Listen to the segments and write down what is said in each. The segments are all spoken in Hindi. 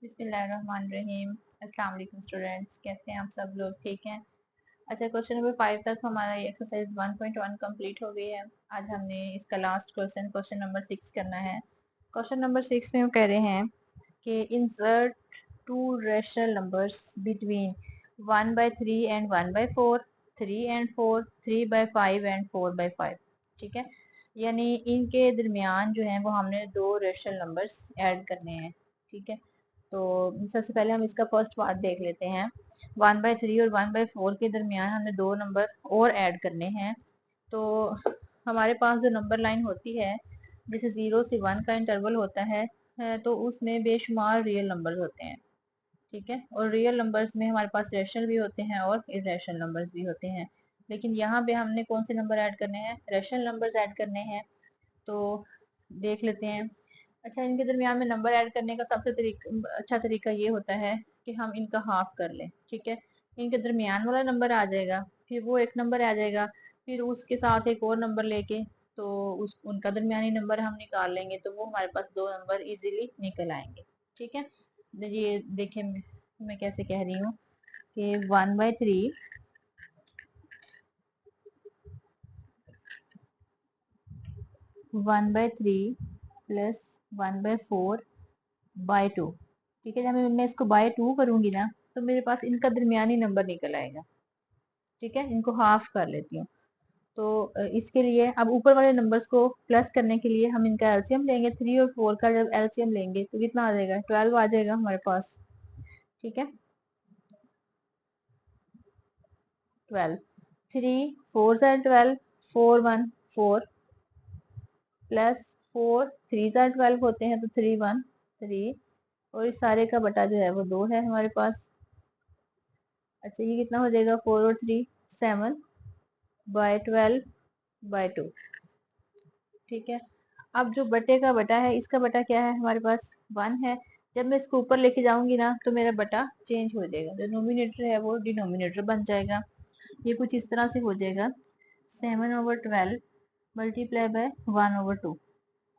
बिस्मिल्लाहिर्रहमानिर्रहीम। अस्सलाम वालेकुम स्टूडेंट्स, कैसे हैं आप सब लोग? ठीक हैं? अच्छा, क्वेश्चन नंबर 5 तक हमारा ये एक्सरसाइज 1.1 कंप्लीट हो गई है। आज हमने इसका लास्ट क्वेश्चन क्वेश्चन नंबर 6 करना है। क्वेश्चन नंबर 6 में वो कह रहे हैं कि insert two rational numbers between 1/3 and 1/4, 3 and 4, 3/5 and 4/5। ठीक है, यानी इनके दरमियान जो है वो हमने दो रेशनल नंबर्स ऐड करने हैं। ठीक है, तो सबसे पहले हम इसका फर्स्ट पार्ट देख लेते हैं। 1/3 और 1/4 के दरमियान हमने दो नंबर और ऐड करने हैं। तो हमारे पास जो नंबर लाइन होती है, जैसे 0 से 1 का इंटरवल होता है, तो उसमें बेशुमार रियल नंबर होते हैं। ठीक है, और रियल नंबर्स में हमारे पास रैशनल भी होते हैं और इरेशनल नंबर्स भी होते हैं। लेकिन यहाँ पे हमने कौन से नंबर ऐड करने हैं? रैशनल नंबर्स ऐड करने हैं। तो देख लेते हैं। अच्छा, इनके दरमियान में नंबर ऐड करने का सबसे अच्छा तरीका ये होता है कि हम इनका हाफ कर लें। ठीक है, इनके दरमियान वाला नंबर आ जाएगा, फिर वो एक नंबर आ जाएगा, फिर उसके साथ एक और नंबर लेके तो उनका दरमियानी नंबर हम निकाल लेंगे, तो वो हमारे पास दो नंबर इजीली निकल आएंगे। ठीक है, ये देखें मैं कैसे कह रही हूँ कि 1/3 प्लस 1/4/2। ठीक है, जब मैं इसको बाय 2 करूंगी ना, तो मेरे पास इनका दरमियानी नंबर निकल आएगा। ठीक है, इनको हाफ कर लेती हूँ। तो इसके लिए अब ऊपर वाले नंबर्स को प्लस करने के लिए हम इनका एलसीएम लेंगे। 3 और 4 का जब एलसीएम लेंगे तो कितना आ जाएगा? 12 आ जाएगा हमारे पास। ठीक है, 12, 3 4 12, 4 1 4, प्लस 4 3 12 होते हैं, तो 3 1 3, और इस सारे का बटा जो है वो 2 है हमारे पास। अच्छा, ये कितना हो जाएगा? 4 और 3 7/12/2। ठीक है, अब जो बटे का बटा है, इसका बटा क्या है हमारे पास? 1 है। जब मैं इसको ऊपर लेके जाऊंगी ना, तो मेरा बटा चेंज हो जाएगा, जो नोमिनेटर है वो डिनोमिनेटर बन जाएगा। ये कुछ इस तरह से हो जाएगा, 7/12 मल्टीप्लाई बाय 1/2।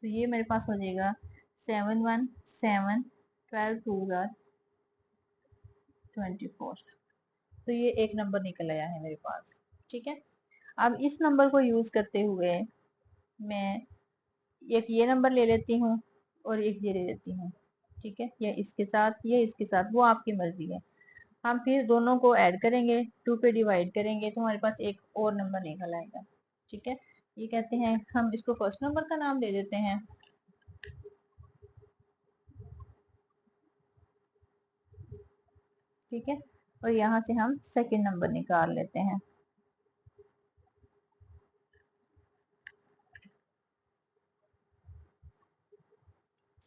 तो ये मेरे पास हो जाएगा 7 1 7, 12 2 24। तो ये एक नंबर निकल आया है मेरे पास। ठीक है, अब इस नंबर को यूज करते हुए मैं एक ये नंबर ले लेती हूँ और एक ये ले लेती हूँ। ठीक है, ये इसके साथ, वो आपकी मर्जी है। हम फिर दोनों को ऐड करेंगे, 2 पे डिवाइड करेंगे, तो हमारे पास एक और नंबर निकल आएगा। ठीक है, ये कहते हैं, हम इसको फर्स्ट नंबर का नाम दे देते हैं। ठीक है, और यहाँ से हम सेकंड नंबर निकाल लेते हैं।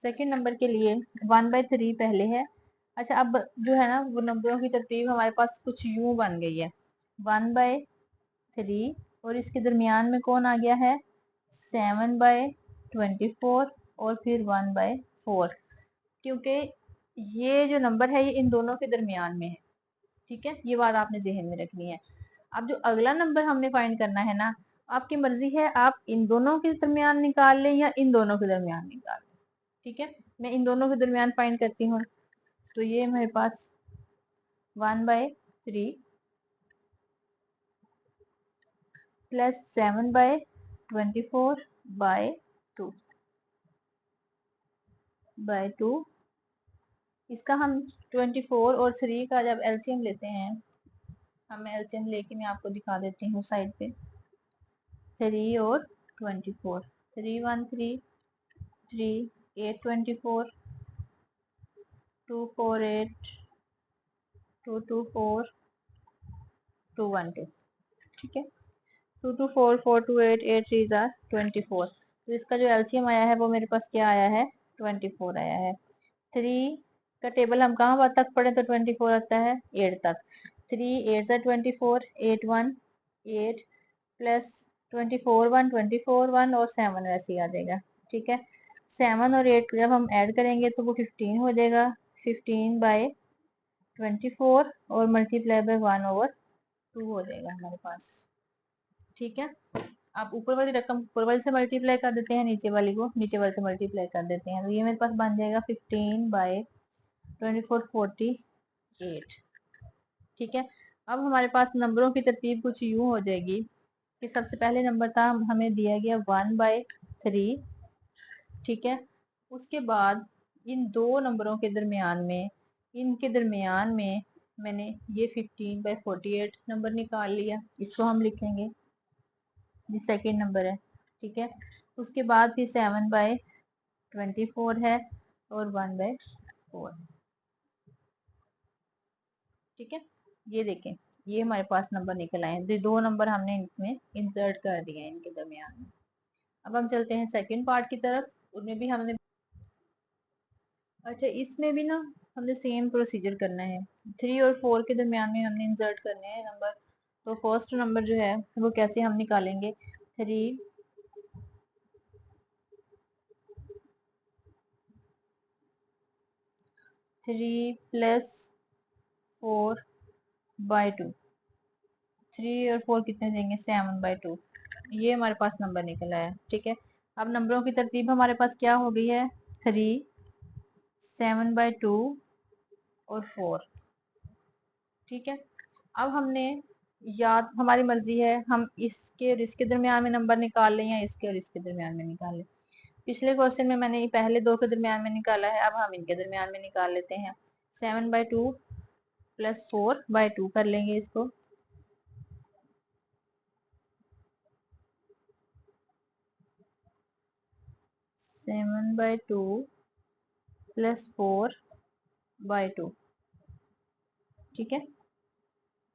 सेकंड नंबर के लिए 1/3 पहले है। अच्छा, अब जो है ना, वो नंबरों की तरतीब हमारे पास कुछ यूं बन गई है। 1/3 और इसके दरमियान में कौन आ गया है? 7/24 और फिर 1/4, क्योंकि ये जो नंबर है ये इन दोनों के दरमियान में है। ठीक है, ये बात आपने जहन में रखनी है। अब जो अगला नंबर हमने फाइंड करना है ना, आपकी मर्जी है, आप इन दोनों के दरमियान निकाल लें या इन दोनों के दरमियान निकाल लें। ठीक है, मैं इन दोनों के दरमियान फाइंड करती हूँ। तो ये मेरे पास 1/3 प्लस 7/24/2। इसका हम 24 और 3 का जब एलसीएम लेते हैं, हम एलसीएम लेके मैं आपको दिखा देती हूँ साइड पे। 3 और 24, 3 1 3 3 8 24, 2 4 8 2 2 4 2 1 2। ठीक है, 2 2 4 4 2 8 8 3 जार 24। तो इसका जो एलसीएम आया है वो मेरे पास क्या आया है? 24 आया है। 3 का टेबल हम कहाँ तक पढ़े तो 24 आता है 8 तक। 3 8 जार 24, 8 1 8 प्लस 24 1 24 1 और 7 वैसे ही आ जाएगा। ठीक है, 7 और 8 जब हम ऐड करेंगे तो वो 15 हो जाएगा। 15/24 और मल्टीप्लाई बाय 1/2 हो जाएगा हमारे पास। ठीक है, आप ऊपर वाली रकम ऊपर वाले से मल्टीप्लाई कर देते हैं, नीचे वाली को नीचे वाले से मल्टीप्लाई कर देते हैं, तो ये मेरे पास बन जाएगा 15/24 2448। ठीक है, अब हमारे पास नंबरों की तरतीब कुछ यूं हो जाएगी कि सबसे पहले नंबर था हमें दिया गया 1/3। ठीक है, उसके बाद इन दो नंबरों के दरमियान में, इनके दरमियान में मैंने ये 15/48 नंबर निकाल लिया, इसको हम लिखेंगे, ये सेकेंड नंबर है। ठीक है, उसके बाद फिर 7/24 है और 1/4। ठीक है, ये देखें, ये हमारे पास नंबर निकल आए हैं, दो नंबर हमने इसमें इंसर्ट कर दिए हैं इनके दरमियान में। अब हम चलते हैं सेकंड पार्ट की तरफ, उनमें भी हमने, अच्छा इसमें भी ना हमने सेम प्रोसीजर करना है, 3 और 4 के दरमियान में हमने इंसर्ट करने हैं नंबर। तो फर्स्ट नंबर जो है वो कैसे हम निकालेंगे, 3+4/2, 3 और 4 कितने देंगे, 7/2। ये हमारे पास नंबर निकला है। ठीक है, अब नंबरों की तरतीब हमारे पास क्या हो गई है, 3, 7/2 और 4। ठीक है, अब हमने, याद हमारी मर्जी है, हम इसके और इसके दरमियान में नंबर निकाल लें या इसके और इसके दरमियान में निकाल लें। पिछले क्वेश्चन में मैंने पहले दो के दरमियान में निकाला है, अब हम इनके दरमियान में निकाल लेते हैं। 7/2 + 4/2 कर लेंगे इसको। 7/2 + 4/2। ठीक है,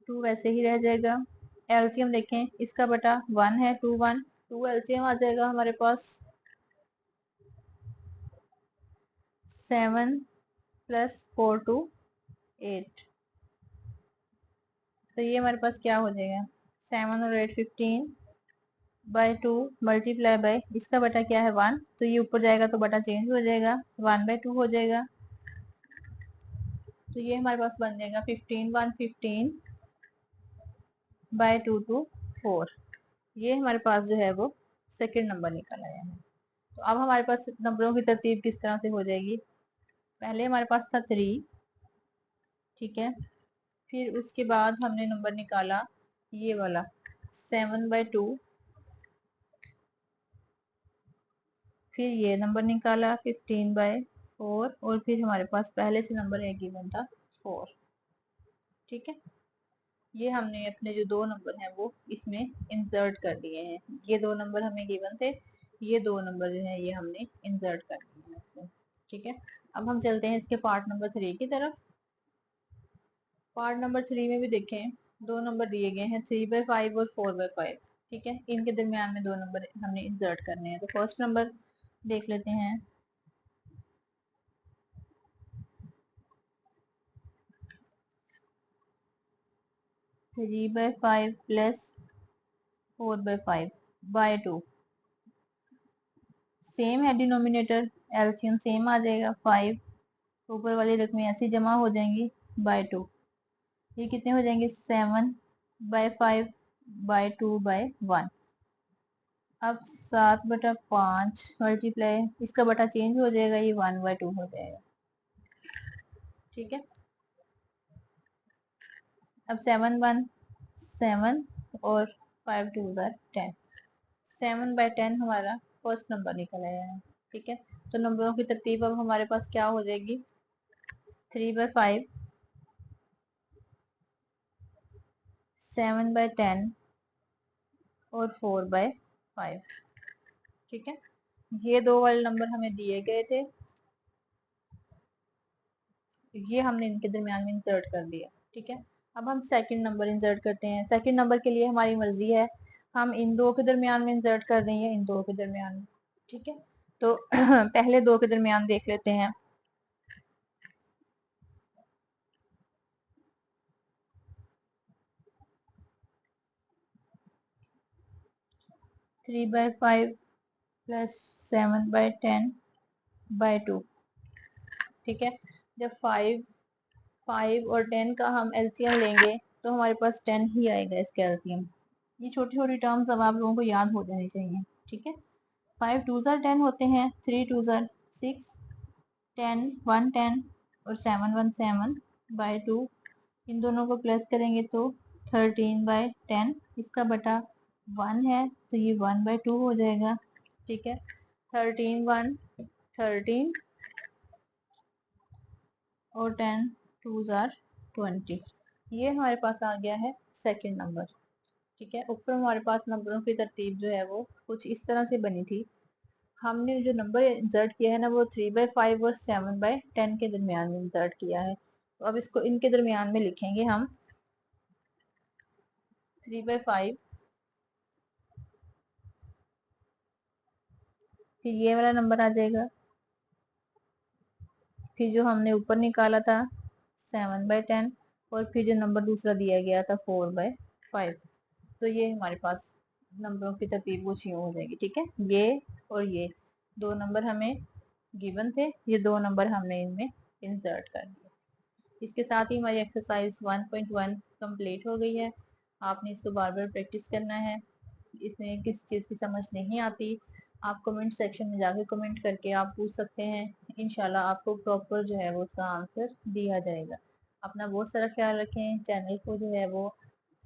2 वैसे ही रह जाएगा। एलसीएम देखें, इसका बटा 1 है, 2 1, 2 एलसीएम आ जाएगा हमारे पास। 7 + 4 2 8। तो ये हमारे पास क्या हो जाएगा, 7 और 8 15/2 मल्टीप्लाई बाय, इसका बटा क्या है 1, तो ये ऊपर जाएगा तो बटा चेंज हो जाएगा, 1/2 हो जाएगा। तो ये हमारे पास बन जाएगा 15/2 to 4। ये हमारे पास जो है वो सेकेंड नंबर निकल आया है। तो अब हमारे पास नंबरों की तरतीब किस तरह से हो जाएगी, पहले हमारे पास था 3। ठीक है, फिर उसके बाद हमने नंबर निकाला ये वाला 7/2, फिर ये नंबर निकाला 15/4, और फिर हमारे पास पहले से नंबर एक गिवन था 4। ठीक है, ये हमने अपने जो दो नंबर हैं वो इसमें इंसर्ट कर दिए हैं, ये दो नंबर हमें गिवन थे, ये दो नंबर जो है ये हमने इंसर्ट कर दिए हैं इसमें। ठीक है, अब हम चलते हैं इसके पार्ट नंबर 3 की तरफ। पार्ट नंबर 3 में भी देखें, दो नंबर दिए गए हैं, 3/5 और 4/5। ठीक है, इनके दरमियान में दो नंबर हमने इंसर्ट करने हैं। तो फर्स्ट नंबर देख लेते हैं, 3/5 + 4/5/2। सेम है डिनोमिनेटर, एलसीएम सेम आ जाएगा, 5 ऊपर वाली रकमें ऐसी जमा हो जाएंगी बाय 2। ये कितने हो जाएंगे, 7/5/2/1। अब 7/5 मल्टीप्लाई, इसका बटा चेंज हो जाएगा, ये 1/2 हो जाएगा। ठीक है, अब 7 1 7 और 5 2 10, 7/10 हमारा फर्स्ट नंबर निकल आया है। ठीक है, तो नंबरों की तरतीब अब हमारे पास क्या हो जाएगी, 3/5, 7/10 और 4/5। ठीक है, ये दो वाले नंबर हमें दिए गए थे, ये हमने इनके दरमियान में इंसर्ट कर दिया। ठीक है, अब हम सेकंड नंबर इंसर्ट करते हैं। सेकंड नंबर के लिए हमारी मर्जी है, हम इन दो के दरमियान में इंसर्ट कर देंगे, इन दो के दरमियान में। ठीक है, तो पहले दो के दरमियान देख लेते हैं। 3/5 + 7/10/2। ठीक है, जब 5 और 10 का हम एलसीएम लेंगे तो हमारे पास 10 ही आएगा इसका एलसीएम। ये छोटी छोटी टर्म्स अब आप लोगों को याद हो जानी चाहिए। ठीक है, 5 2 10 होते हैं, 3 2 6, 10 1 10, और 7/2 इन दोनों को प्लस करेंगे तो 13/10 इसका बटा 1 है तो ये 1/2 हो जाएगा। ठीक है, 13 13 और 10 2 आर 20। ये हमारे पास आ गया है सेकंड नंबर। ठीक है, ऊपर हमारे पास नंबरों की तरतीब जो है वो कुछ इस तरह से बनी थी। हमने जो नंबर इंसर्ट किया है ना वो 3/5 और 7/10 के दरमियान में इंसर्ट किया है। तो अब इसको इनके दरमियान में लिखेंगे हम 3/5, फिर ये वाला नंबर आ जाएगा, फिर जो हमने ऊपर निकाला था 7/10 और फिर जो नंबर दूसरा दिया गया था 4/5। तो ये हमारे पास नंबरों की तरतीब कुछ यूँ हो जाएगी। ठीक है, ये और ये दो नंबर हमें गिवन थे, ये दो नंबर हमने इनमें इंसर्ट कर दिए। इसके साथ ही हमारी एक्सरसाइज 1.1 कंप्लीट हो गई है। आपने इसको बार बार प्रैक्टिस करना है। इसमें किस चीज़ की समझ नहीं आती आप कमेंट सेक्शन में जाके कमेंट करके आप पूछ सकते हैं। इंशाल्लाह आपको प्रॉपर जो है वो उसका आंसर दिया जाएगा। अपना बहुत सारा ख्याल रखें। चैनल को जो है वो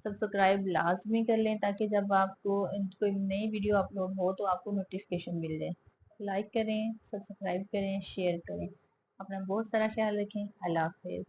सब्सक्राइब लाजमी कर लें ताकि जब आपको कोई नई वीडियो अपलोड हो तो आपको नोटिफिकेशन मिल जाए। लाइक करें, सब्सक्राइब करें, शेयर करें। अपना बहुत सारा ख्याल रखें। अल्लाह हाफिज।